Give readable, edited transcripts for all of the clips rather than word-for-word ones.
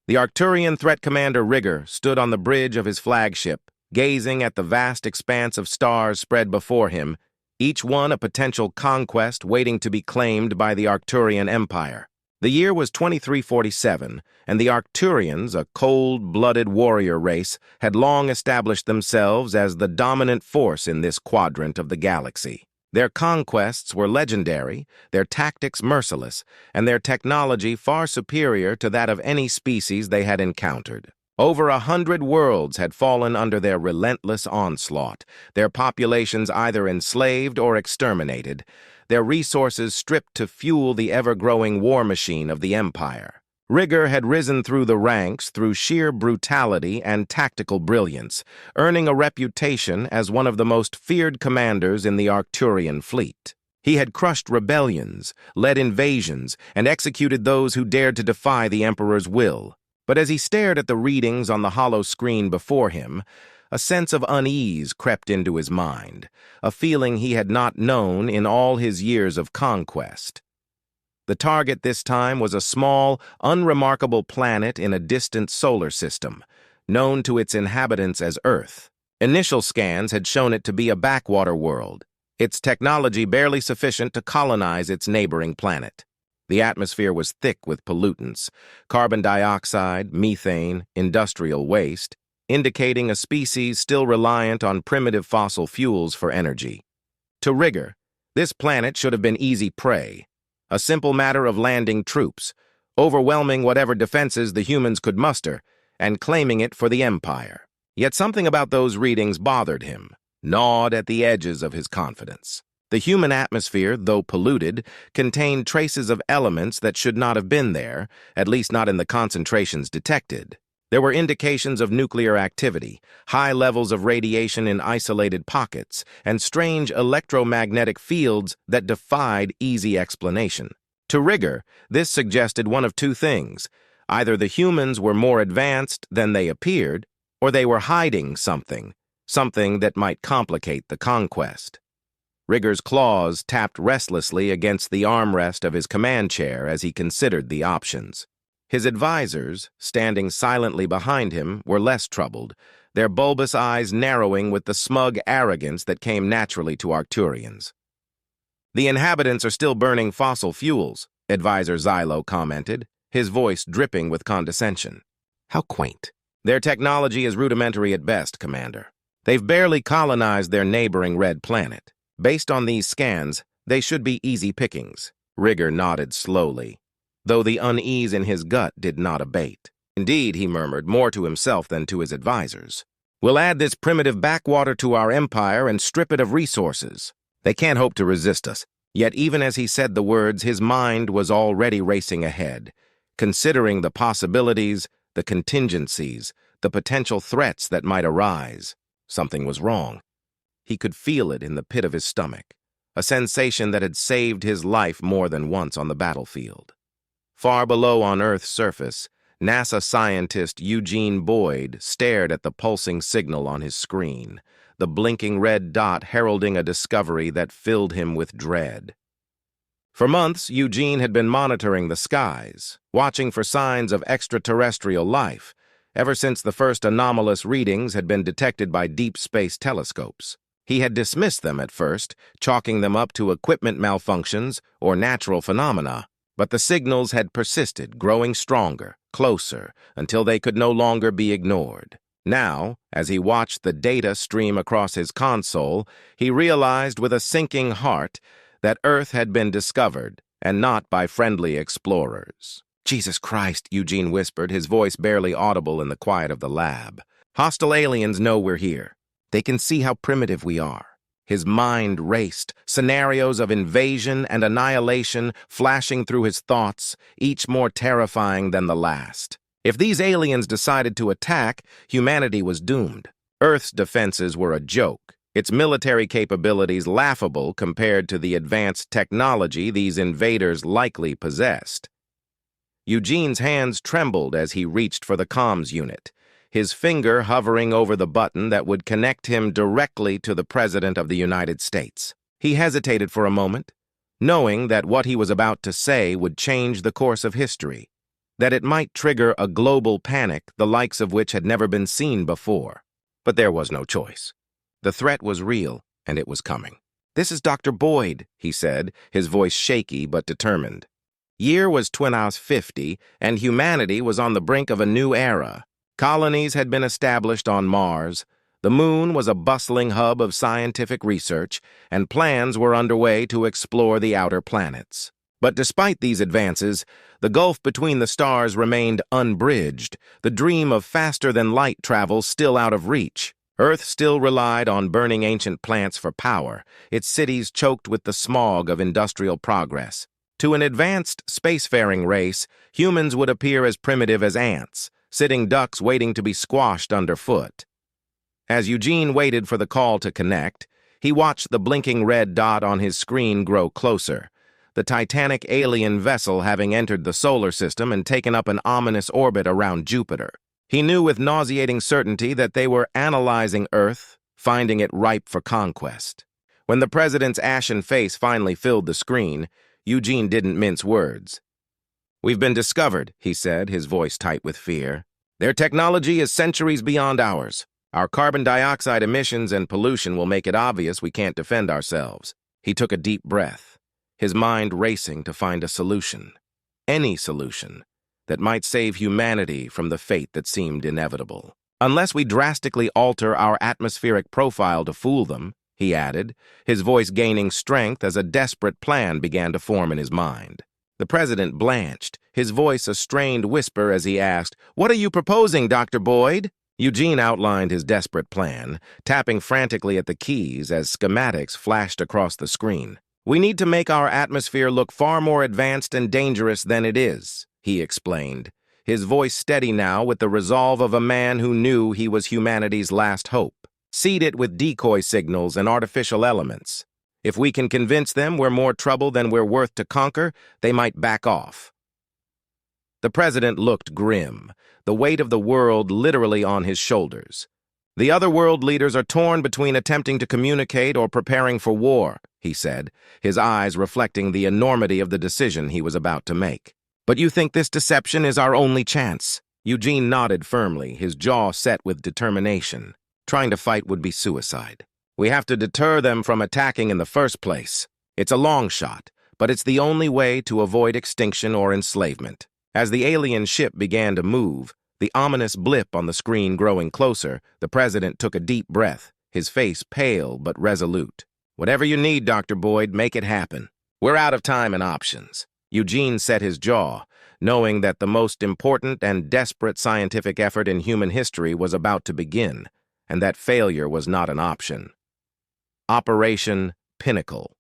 The Arcturian threat commander Rigger stood on the bridge of his flagship, gazing at the vast expanse of stars spread before him, each one a potential conquest waiting to be claimed by the Arcturian Empire. The year was 2347, and the Arcturians, a cold-blooded warrior race, had long established themselves as the dominant force in this quadrant of the galaxy. Their conquests were legendary, their tactics merciless, and their technology far superior to that of any species they had encountered. Over 100 worlds had fallen under their relentless onslaught, their populations either enslaved or exterminated, their resources stripped to fuel the ever-growing war machine of the Empire. Rigger had risen through the ranks through sheer brutality and tactical brilliance, earning a reputation as one of the most feared commanders in the Arcturian fleet. He had crushed rebellions, led invasions, and executed those who dared to defy the Emperor's will. But as he stared at the readings on the hollow screen before him, a sense of unease crept into his mind, a feeling he had not known in all his years of conquest. The target this time was a small, unremarkable planet in a distant solar system, known to its inhabitants as Earth. Initial scans had shown it to be a backwater world, its technology barely sufficient to colonize its neighboring planet. The atmosphere was thick with pollutants, carbon dioxide, methane, industrial waste, indicating a species still reliant on primitive fossil fuels for energy. To Rigger, this planet should have been easy prey, a simple matter of landing troops, overwhelming whatever defenses the humans could muster, and claiming it for the Empire. Yet something about those readings bothered him, gnawed at the edges of his confidence. The human atmosphere, though polluted, contained traces of elements that should not have been there, at least not in the concentrations detected. There were indications of nuclear activity, high levels of radiation in isolated pockets, and strange electromagnetic fields that defied easy explanation. To Rigger, this suggested one of two things. Either the humans were more advanced than they appeared, or they were hiding something that might complicate the conquest. Rigger's claws tapped restlessly against the armrest of his command chair as he considered the options. His advisors, standing silently behind him, were less troubled, their bulbous eyes narrowing with the smug arrogance that came naturally to Arcturians. "The inhabitants are still burning fossil fuels," Advisor Xylo commented, his voice dripping with condescension. "How quaint. Their technology is rudimentary at best, Commander. They've barely colonized their neighboring red planet. Based on these scans, they should be easy pickings." Rigger nodded slowly, though the unease in his gut did not abate. "Indeed," he murmured, more to himself than to his advisors. "We'll add this primitive backwater to our empire and strip it of resources. They can't hope to resist us." Yet even as he said the words, his mind was already racing ahead, considering the possibilities, the contingencies, the potential threats that might arise. Something was wrong. He could feel it in the pit of his stomach, a sensation that had saved his life more than once on the battlefield. Far below on Earth's surface, NASA scientist Eugene Boyd stared at the pulsing signal on his screen, the blinking red dot heralding a discovery that filled him with dread. For months, Eugene had been monitoring the skies, watching for signs of extraterrestrial life, ever since the first anomalous readings had been detected by deep space telescopes. He had dismissed them at first, chalking them up to equipment malfunctions or natural phenomena. But the signals had persisted, growing stronger, closer, until they could no longer be ignored. Now, as he watched the data stream across his console, he realized with a sinking heart that Earth had been discovered, and not by friendly explorers. "Jesus Christ," Eugene whispered, his voice barely audible in the quiet of the lab. "Hostile aliens know we're here. They can see how primitive we are." His mind raced, scenarios of invasion and annihilation flashing through his thoughts, each more terrifying than the last. If these aliens decided to attack, humanity was doomed. Earth's defenses were a joke, its military capabilities laughable compared to the advanced technology these invaders likely possessed. Eugene's hands trembled as he reached for the comms unit, his finger hovering over the button that would connect him directly to the President of the United States. He hesitated for a moment, knowing that what he was about to say would change the course of history. that it might trigger a global panic the likes of which had never been seen before. But there was no choice. The threat was real, and it was coming. "This is Dr. Boyd," he said, his voice shaky but determined. Year was 2050, and humanity was on the brink of a new era. Colonies had been established on Mars. The moon was a bustling hub of scientific research, and plans were underway to explore the outer planets. But despite these advances, the gulf between the stars remained unbridged, the dream of faster-than-light travel still out of reach. Earth still relied on burning ancient plants for power, its cities choked with the smog of industrial progress. To an advanced spacefaring race, humans would appear as primitive as ants, sitting ducks waiting to be squashed underfoot. As Eugene waited for the call to connect, he watched the blinking red dot on his screen grow closer, the titanic alien vessel having entered the solar system and taken up an ominous orbit around Jupiter. He knew with nauseating certainty that they were analyzing Earth, finding it ripe for conquest. When the president's ashen face finally filled the screen, Eugene didn't mince words. "We've been discovered," he said, his voice tight with fear. "Their technology is centuries beyond ours. Our carbon dioxide emissions and pollution will make it obvious we can't defend ourselves." He took a deep breath, his mind racing to find a solution. Any solution that might save humanity from the fate that seemed inevitable. "Unless we drastically alter our atmospheric profile to fool them," he added, his voice gaining strength as a desperate plan began to form in his mind. The president blanched, his voice a strained whisper as he asked, "What are you proposing, Dr. Boyd?" Eugene outlined his desperate plan, tapping frantically at the keys as schematics flashed across the screen. "We need to make our atmosphere look far more advanced and dangerous than it is," he explained, his voice steady now with the resolve of a man who knew he was humanity's last hope. "Seed it with decoy signals and artificial elements. If we can convince them we're more trouble than we're worth to conquer, they might back off." The president looked grim, the weight of the world literally on his shoulders. "The other world leaders are torn between attempting to communicate or preparing for war," he said, his eyes reflecting the enormity of the decision he was about to make. "But you think this deception is our only chance?" Eugene nodded firmly, his jaw set with determination. Trying to fight would be suicide. "We have to deter them from attacking in the first place. It's a long shot, but it's the only way to avoid extinction or enslavement." As the alien ship began to move, the ominous blip on the screen growing closer, the president took a deep breath, his face pale but resolute. "Whatever you need, Dr. Boyd, make it happen. We're out of time and options." Eugene set his jaw, knowing that the most important and desperate scientific effort in human history was about to begin, and that failure was not an option. Operation Pinnacle.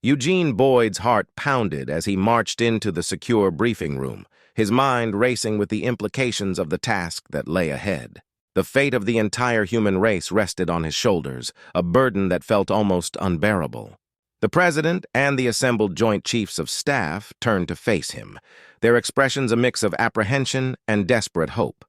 Eugene Boyd's heart pounded as he marched into the secure briefing room, his mind racing with the implications of the task that lay ahead. The fate of the entire human race rested on his shoulders, a burden that felt almost unbearable. The president and the assembled Joint Chiefs of Staff turned to face him, their expressions a mix of apprehension and desperate hope.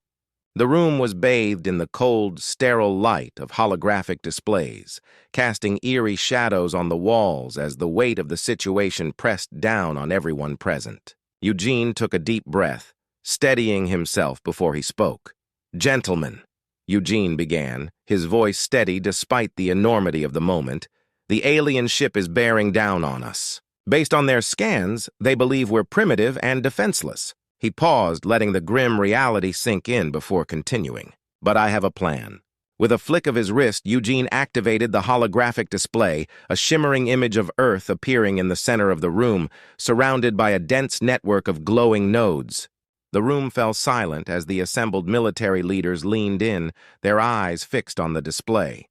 The room was bathed in the cold, sterile light of holographic displays, casting eerie shadows on the walls as the weight of the situation pressed down on everyone present. Eugene took a deep breath, steadying himself before he spoke. "Gentlemen," Eugene began, his voice steady despite the enormity of the moment, "the alien ship is bearing down on us. Based on their scans, they believe we're primitive and defenseless." He paused, letting the grim reality sink in before continuing. "But I have a plan." With a flick of his wrist, Eugene activated the holographic display, a shimmering image of Earth appearing in the center of the room, surrounded by a dense network of glowing nodes. The room fell silent as the assembled military leaders leaned in, their eyes fixed on the display.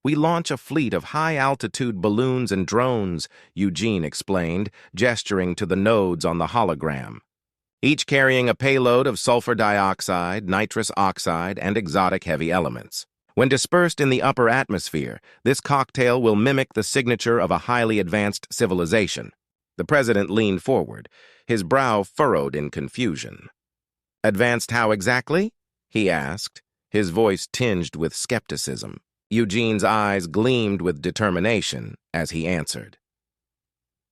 "We launch a fleet of high-altitude balloons and drones," Eugene explained, gesturing to the nodes on the hologram. "Each carrying a payload of sulfur dioxide, nitrous oxide, and exotic heavy elements. When dispersed in the upper atmosphere, this cocktail will mimic the signature of a highly advanced civilization." The president leaned forward, his brow furrowed in confusion. "Advanced how exactly?" he asked, his voice tinged with skepticism. Eugene's eyes gleamed with determination as he answered.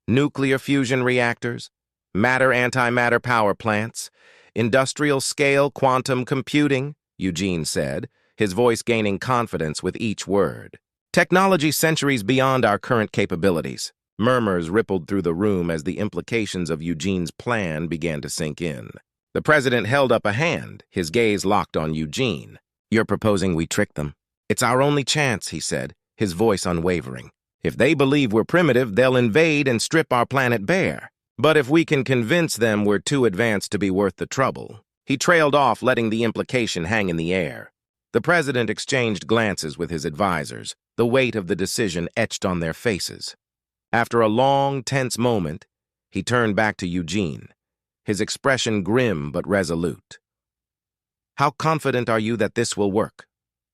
"Nuclear fusion reactors, Matter-antimatter power plants, industrial-scale quantum computing, Eugene said, his voice gaining confidence with each word. Technology centuries beyond our current capabilities. Murmurs rippled through the room as the implications of Eugene's plan began to sink in. The president held up a hand, his gaze locked on Eugene. "You're proposing we trick them?" "It's our only chance," he said, his voice unwavering. "If they believe we're primitive, they'll invade and strip our planet bare. But if we can convince them we're too advanced to be worth the trouble." He trailed off, letting the implication hang in the air. The president exchanged glances with his advisors, the weight of the decision etched on their faces. After a long, tense moment, he turned back to Eugene, his expression grim but resolute. "How confident are you that this will work?"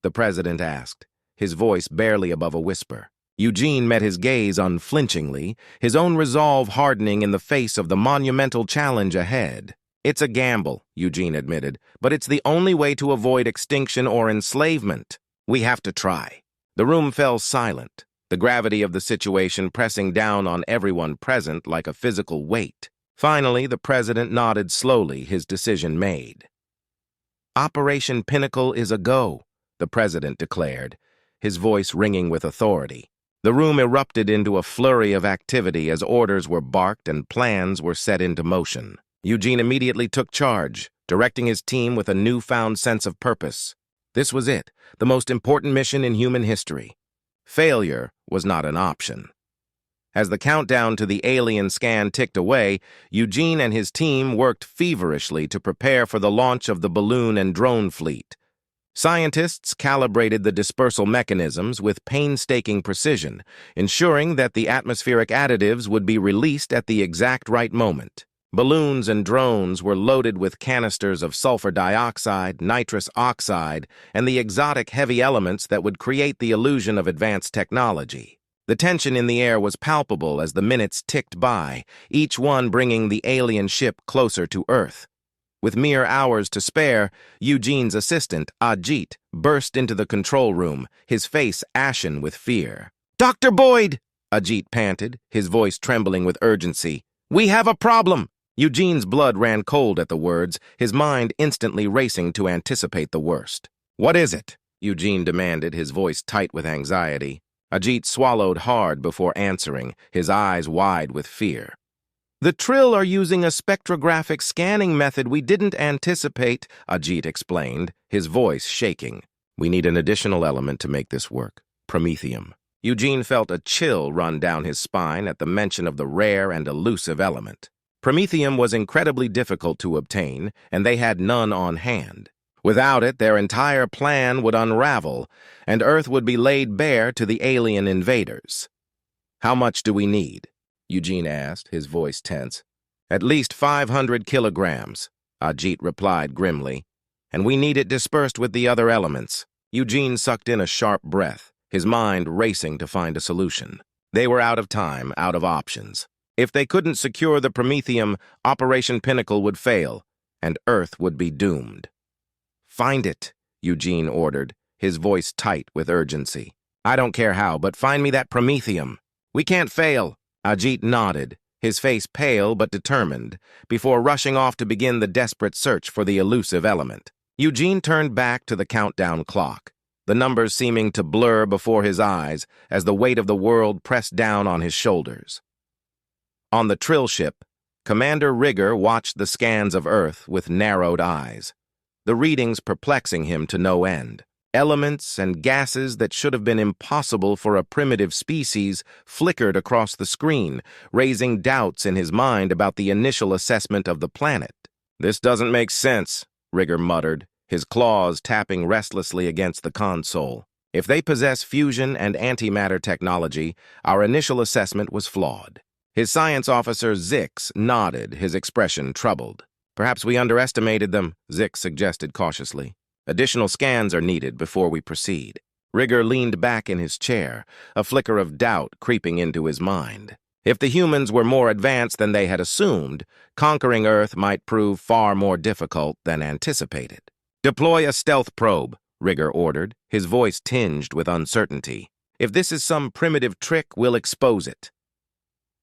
the president asked, his voice barely above a whisper. Eugene met his gaze unflinchingly, his own resolve hardening in the face of the monumental challenge ahead. "It's a gamble," Eugene admitted, "but it's the only way to avoid extinction or enslavement. We have to try." The room fell silent, the gravity of the situation pressing down on everyone present like a physical weight. Finally, the president nodded slowly, his decision made. "Operation Pinnacle is a go," the president declared, his voice ringing with authority. The room erupted into a flurry of activity as orders were barked and plans were set into motion. Eugene immediately took charge, directing his team with a newfound sense of purpose. This was it, the most important mission in human history. Failure was not an option. As the countdown to the alien scan ticked away, Eugene and his team worked feverishly to prepare for the launch of the balloon and drone fleet. Scientists calibrated the dispersal mechanisms with painstaking precision, ensuring that the atmospheric additives would be released at the exact right moment. Balloons and drones were loaded with canisters of sulfur dioxide, nitrous oxide, and the exotic heavy elements that would create the illusion of advanced technology. The tension in the air was palpable as the minutes ticked by, each one bringing the alien ship closer to Earth. With mere hours to spare, Eugene's assistant, Ajit, burst into the control room, his face ashen with fear. "Dr. Boyd!" Ajit panted, his voice trembling with urgency. "We have a problem!" Eugene's blood ran cold at the words, his mind instantly racing to anticipate the worst. "What is it?" Eugene demanded, his voice tight with anxiety. Ajit swallowed hard before answering, his eyes wide with fear. "The Trill are using a spectrographic scanning method we didn't anticipate," Ajit explained, his voice shaking. "We need an additional element to make this work. Promethium." Eugene felt a chill run down his spine at the mention of the rare and elusive element. Promethium was incredibly difficult to obtain, and they had none on hand. Without it, their entire plan would unravel, and Earth would be laid bare to the alien invaders. "How much do we need?" Eugene asked, his voice tense. "At least 500 kilograms," Ajit replied grimly. "And we need it dispersed with the other elements." Eugene sucked in a sharp breath, his mind racing to find a solution. They were out of time, out of options. If they couldn't secure the promethium, Operation Pinnacle would fail, and Earth would be doomed. "Find it," Eugene ordered, his voice tight with urgency. "I don't care how, but find me that promethium." "We can't fail." Ajit nodded, his face pale but determined, before rushing off to begin the desperate search for the elusive element. Eugene turned back to the countdown clock, the numbers seeming to blur before his eyes as the weight of the world pressed down on his shoulders. On the Trill ship, Commander Rigger watched the scans of Earth with narrowed eyes, the readings perplexing him to no end. Elements and gases that should have been impossible for a primitive species flickered across the screen, raising doubts in his mind about the initial assessment of the planet. "This doesn't make sense," Rigger muttered, his claws tapping restlessly against the console. "If they possess fusion and antimatter technology, our initial assessment was flawed." His science officer, Zix, nodded, his expression troubled. "Perhaps we underestimated them," Zix suggested cautiously. "Additional scans are needed before we proceed." Rigger leaned back in his chair, a flicker of doubt creeping into his mind. If the humans were more advanced than they had assumed, conquering Earth might prove far more difficult than anticipated. "Deploy a stealth probe," Rigger ordered, his voice tinged with uncertainty. "If this is some primitive trick, we'll expose it."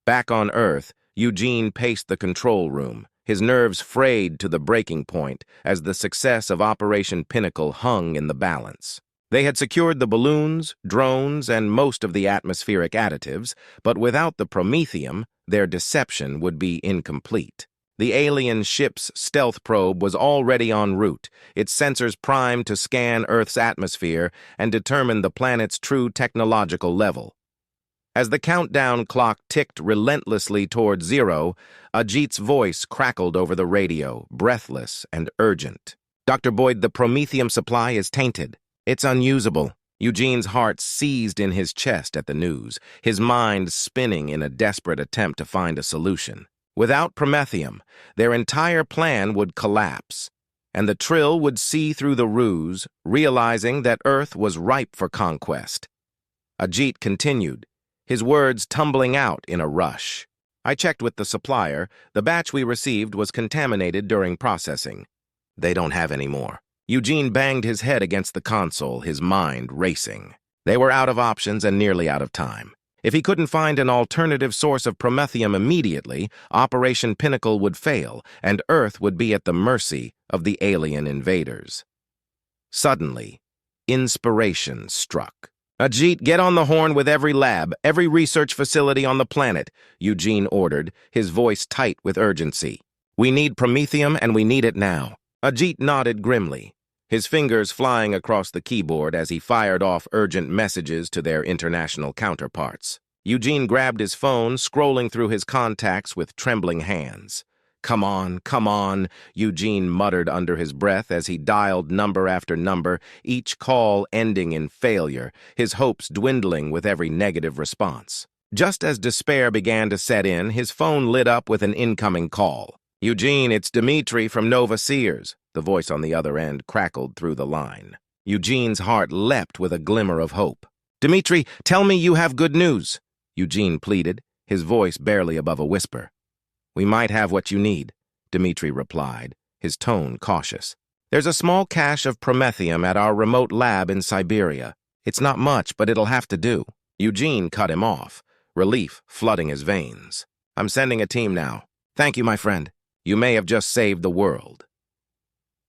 Back on Earth, Eugene paced the control room, his nerves frayed to the breaking point as the success of Operation Pinnacle hung in the balance. They had secured the balloons, drones, and most of the atmospheric additives, but without the promethium, their deception would be incomplete. The alien ship's stealth probe was already en route, its sensors primed to scan Earth's atmosphere and determine the planet's true technological level. As the countdown clock ticked relentlessly toward zero, Ajit's voice crackled over the radio, breathless and urgent. "Dr. Boyd, the promethium supply is tainted. It's unusable." Eugene's heart seized in his chest at the news, his mind spinning in a desperate attempt to find a solution. Without promethium, their entire plan would collapse, and the Trill would see through the ruse, realizing that Earth was ripe for conquest. Ajit continued, his words tumbling out in a rush. "I checked with the supplier. The batch we received was contaminated during processing. They don't have any more." Eugene banged his head against the console, his mind racing. They were out of options and nearly out of time. If he couldn't find an alternative source of promethium immediately, Operation Pinnacle would fail, and Earth would be at the mercy of the alien invaders. Suddenly, inspiration struck. "Ajit, get on the horn with every lab, every research facility on the planet," Eugene ordered, his voice tight with urgency. "We need promethium, and we need it now." Ajit nodded grimly, his fingers flying across the keyboard as he fired off urgent messages to their international counterparts. Eugene grabbed his phone, scrolling through his contacts with trembling hands. Come on," Eugene muttered under his breath as he dialed number after number, each call ending in failure, his hopes dwindling with every negative response. Just as despair began to set in, his phone lit up with an incoming call. "Eugene, it's Dmitri from Nova Sears." The voice on the other end crackled through the line. Eugene's heart leapt with a glimmer of hope. "Dmitri, tell me you have good news," Eugene pleaded, his voice barely above a whisper. "We might have what you need," Dmitri replied, his tone cautious. "There's a small cache of promethium at our remote lab in Siberia. It's not much, but it'll have to do." Eugene cut him off, relief flooding his veins. "I'm sending a team now. Thank you, my friend. You may have just saved the world."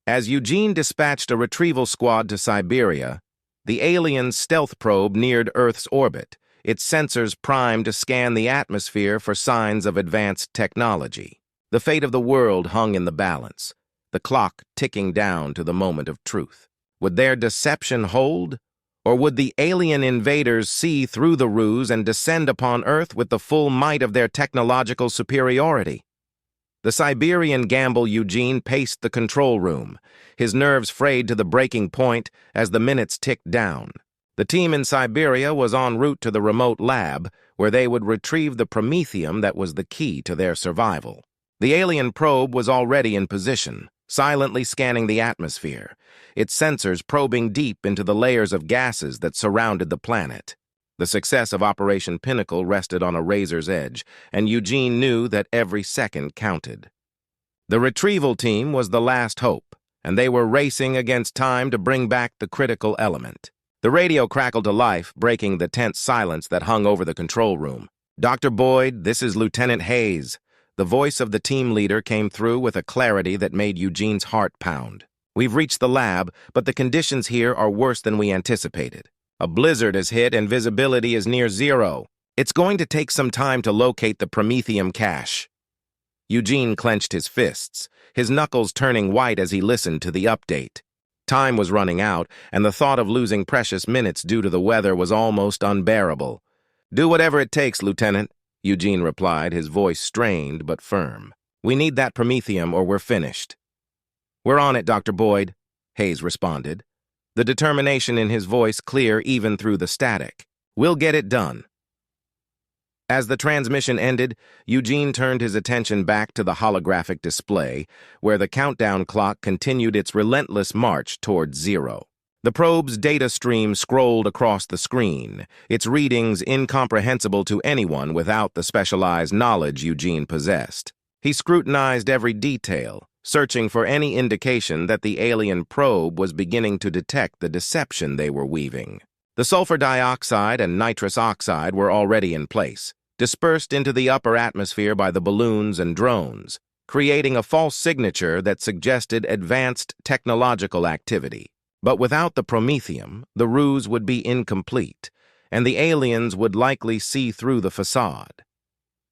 As Eugene dispatched a retrieval squad to Siberia, the alien stealth probe neared Earth's orbit, its sensors primed to scan the atmosphere for signs of advanced technology. The fate of the world hung in the balance, the clock ticking down to the moment of truth. Would their deception hold? Or would the alien invaders see through the ruse and descend upon Earth with the full might of their technological superiority? The Siberian gamble Eugene paced the control room, his nerves frayed to the breaking point as the minutes ticked down. The team in Siberia was en route to the remote lab, where they would retrieve the promethium that was the key to their survival. The alien probe was already in position, silently scanning the atmosphere, its sensors probing deep into the layers of gases that surrounded the planet. The success of Operation Pinnacle rested on a razor's edge, and Eugene knew that every second counted. The retrieval team was the last hope, and they were racing against time to bring back the critical element. The radio crackled to life, breaking the tense silence that hung over the control room. "Dr. Boyd, this is Lieutenant Hayes." The voice of the team leader came through with a clarity that made Eugene's heart pound. "We've reached the lab, but the conditions here are worse than we anticipated. A blizzard has hit and visibility is near zero. It's going to take some time to locate the promethium cache." Eugene clenched his fists, his knuckles turning white as he listened to the update. Time was running out, and the thought of losing precious minutes due to the weather was almost unbearable. "Do whatever it takes, Lieutenant," Eugene replied, his voice strained but firm. "We need that promethium or we're finished." "We're on it, Dr. Boyd," Hayes responded, the determination in his voice clear even through the static. "We'll get it done." As the transmission ended, Eugene turned his attention back to the holographic display, where the countdown clock continued its relentless march toward zero. The probe's data stream scrolled across the screen, its readings incomprehensible to anyone without the specialized knowledge Eugene possessed. He scrutinized every detail, searching for any indication that the alien probe was beginning to detect the deception they were weaving. The sulfur dioxide and nitrous oxide were already in place, dispersed into the upper atmosphere by the balloons and drones, creating a false signature that suggested advanced technological activity. But without the promethium, the ruse would be incomplete, and the aliens would likely see through the facade.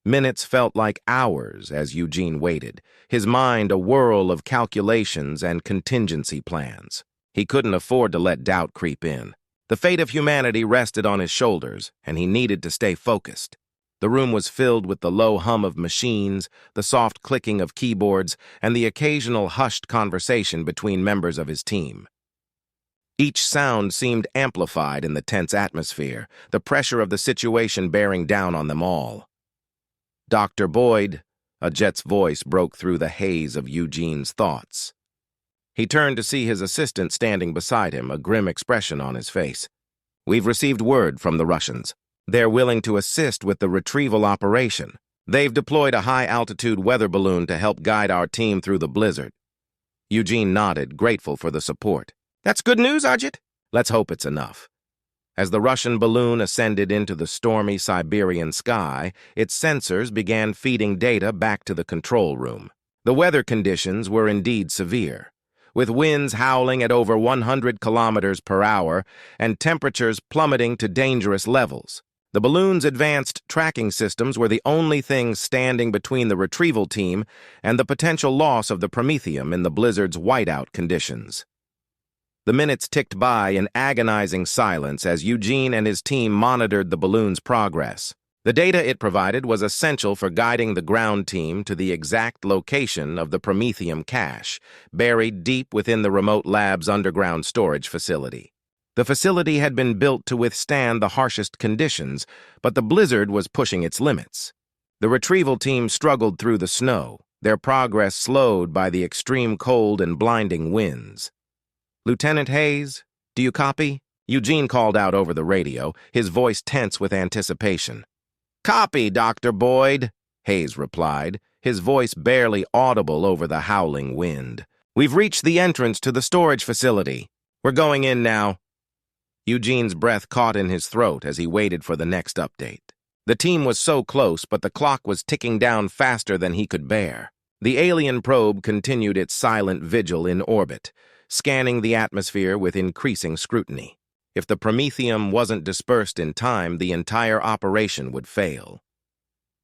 Minutes felt like hours as Eugene waited, his mind a whirl of calculations and contingency plans. He couldn't afford to let doubt creep in. The fate of humanity rested on his shoulders, and he needed to stay focused. The room was filled with the low hum of machines, the soft clicking of keyboards, and the occasional hushed conversation between members of his team. Each sound seemed amplified in the tense atmosphere, the pressure of the situation bearing down on them all. "Dr. Boyd," a Jet's voice broke through the haze of Eugene's thoughts. He turned to see his assistant standing beside him, a grim expression on his face. "We've received word from the Russians. They're willing to assist with the retrieval operation. They've deployed a high-altitude weather balloon to help guide our team through the blizzard." Eugene nodded, grateful for the support. "That's good news, Ajit." "Let's hope it's enough." As the Russian balloon ascended into the stormy Siberian sky, its sensors began feeding data back to the control room. The weather conditions were indeed severe, with winds howling at over 100 kilometers per hour and temperatures plummeting to dangerous levels. The balloon's advanced tracking systems were the only things standing between the retrieval team and the potential loss of the promethium in the blizzard's whiteout conditions. The minutes ticked by in agonizing silence as Eugene and his team monitored the balloon's progress. The data it provided was essential for guiding the ground team to the exact location of the promethium cache, buried deep within the remote lab's underground storage facility. The facility had been built to withstand the harshest conditions, but the blizzard was pushing its limits. The retrieval team struggled through the snow, their progress slowed by the extreme cold and blinding winds. "Lieutenant Hayes, do you copy?" Eugene called out over the radio, his voice tense with anticipation. "Copy, Dr. Boyd," Hayes replied, his voice barely audible over the howling wind. "We've reached the entrance to the storage facility. We're going in now." Eugene's breath caught in his throat as he waited for the next update. The team was so close, but the clock was ticking down faster than he could bear. The alien probe continued its silent vigil in orbit, scanning the atmosphere with increasing scrutiny. If the promethium wasn't dispersed in time, the entire operation would fail.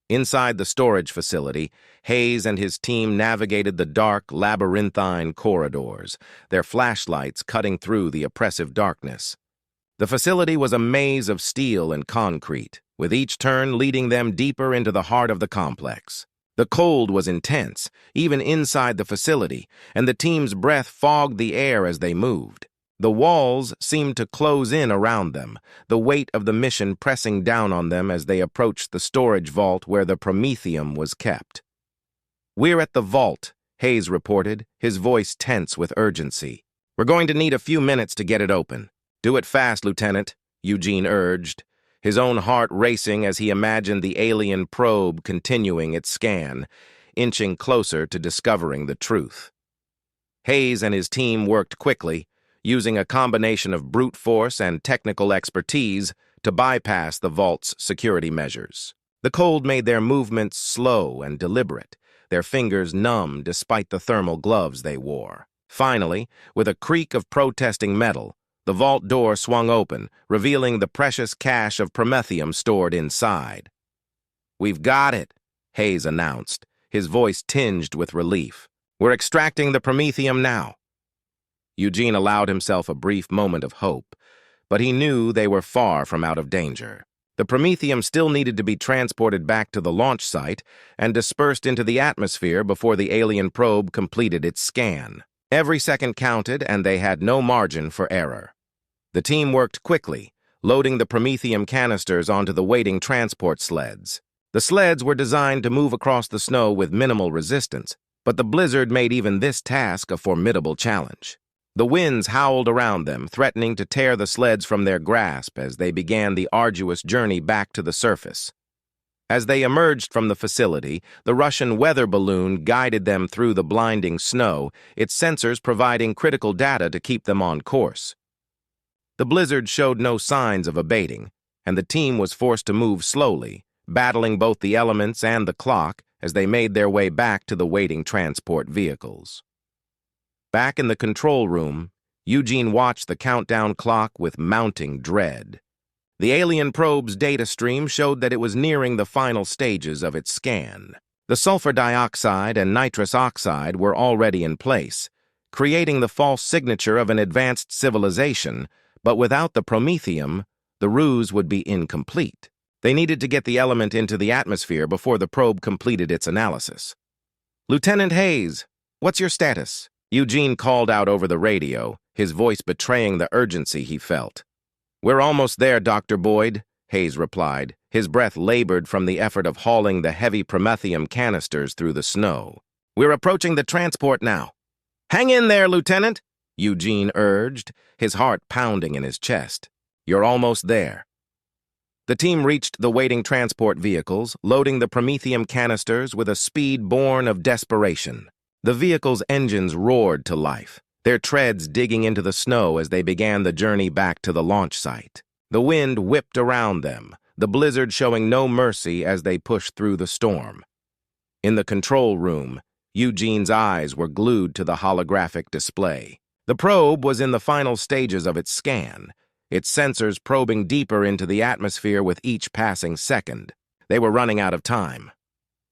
Inside the storage facility, Hayes and his team navigated the dark, labyrinthine corridors, their flashlights cutting through the oppressive darkness. The facility was a maze of steel and concrete, with each turn leading them deeper into the heart of the complex. The cold was intense, even inside the facility, and the team's breath fogged the air as they moved. The walls seemed to close in around them, the weight of the mission pressing down on them as they approached the storage vault where the promethium was kept. "We're at the vault," Hayes reported, his voice tense with urgency. "We're going to need a few minutes to get it open." "Do it fast, Lieutenant," Eugene urged, his own heart racing as he imagined the alien probe continuing its scan, inching closer to discovering the truth. Hayes and his team worked quickly, using a combination of brute force and technical expertise to bypass the vault's security measures. The cold made their movements slow and deliberate, their fingers numb despite the thermal gloves they wore. Finally, with a creak of protesting metal, the vault door swung open, revealing the precious cache of promethium stored inside. "We've got it," Hayes announced, his voice tinged with relief. "We're extracting the promethium now." Eugene allowed himself a brief moment of hope, but he knew they were far from out of danger. The promethium still needed to be transported back to the launch site and dispersed into the atmosphere before the alien probe completed its scan. Every second counted, and they had no margin for error. The team worked quickly, loading the promethium canisters onto the waiting transport sleds. The sleds were designed to move across the snow with minimal resistance, but the blizzard made even this task a formidable challenge. The winds howled around them, threatening to tear the sleds from their grasp as they began the arduous journey back to the surface. As they emerged from the facility, the Russian weather balloon guided them through the blinding snow, its sensors providing critical data to keep them on course. The blizzard showed no signs of abating, and the team was forced to move slowly, battling both the elements and the clock as they made their way back to the waiting transport vehicles. Back in the control room, Eugene watched the countdown clock with mounting dread. The alien probe's data stream showed that it was nearing the final stages of its scan. The sulfur dioxide and nitrous oxide were already in place, creating the false signature of an advanced civilization, but without the promethium, the ruse would be incomplete. They needed to get the element into the atmosphere before the probe completed its analysis. "Lieutenant Hayes, what's your status?" Eugene called out over the radio, his voice betraying the urgency he felt. "We're almost there, Dr. Boyd," Hayes replied, his breath labored from the effort of hauling the heavy promethium canisters through the snow. "We're approaching the transport now." "Hang in there, Lieutenant," Eugene urged, his heart pounding in his chest. "You're almost there." The team reached the waiting transport vehicles, loading the promethium canisters with a speed born of desperation. The vehicle's engines roared to life, their treads digging into the snow as they began the journey back to the launch site. The wind whipped around them, the blizzard showing no mercy as they pushed through the storm. In the control room, Eugene's eyes were glued to the holographic display. The probe was in the final stages of its scan, its sensors probing deeper into the atmosphere with each passing second. They were running out of time.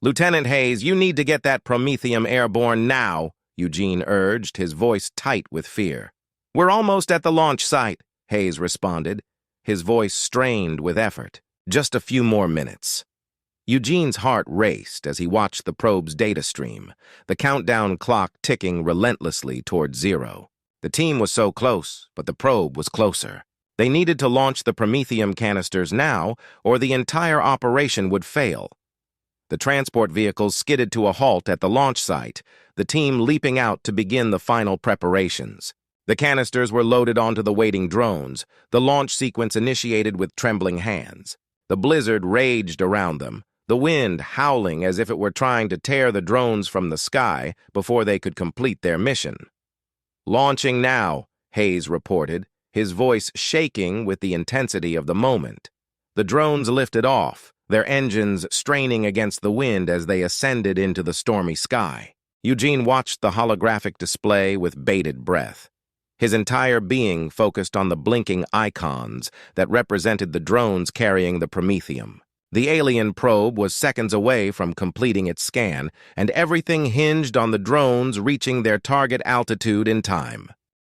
"Lieutenant Hayes, you need to get that promethium airborne now," Eugene urged, his voice tight with fear. "We're almost at the launch site," Hayes responded, his voice strained with effort. "Just a few more minutes." Eugene's heart raced as he watched the probe's data stream, the countdown clock ticking relentlessly toward zero. The team was so close, but the probe was closer. They needed to launch the promethium canisters now, or the entire operation would fail. The transport vehicles skidded to a halt at the launch site, the team leaping out to begin the final preparations. The canisters were loaded onto the waiting drones, the launch sequence initiated with trembling hands. The blizzard raged around them, the wind howling as if it were trying to tear the drones from the sky before they could complete their mission. "Launching now," Hayes reported, his voice shaking with the intensity of the moment. The drones lifted off, their engines straining against the wind as they ascended into the stormy sky. Eugene watched the holographic display with bated breath. His entire being focused on the blinking icons that represented the drones carrying the promethium. The alien probe was seconds away from completing its scan, and everything hinged on the drones reaching their target altitude in time.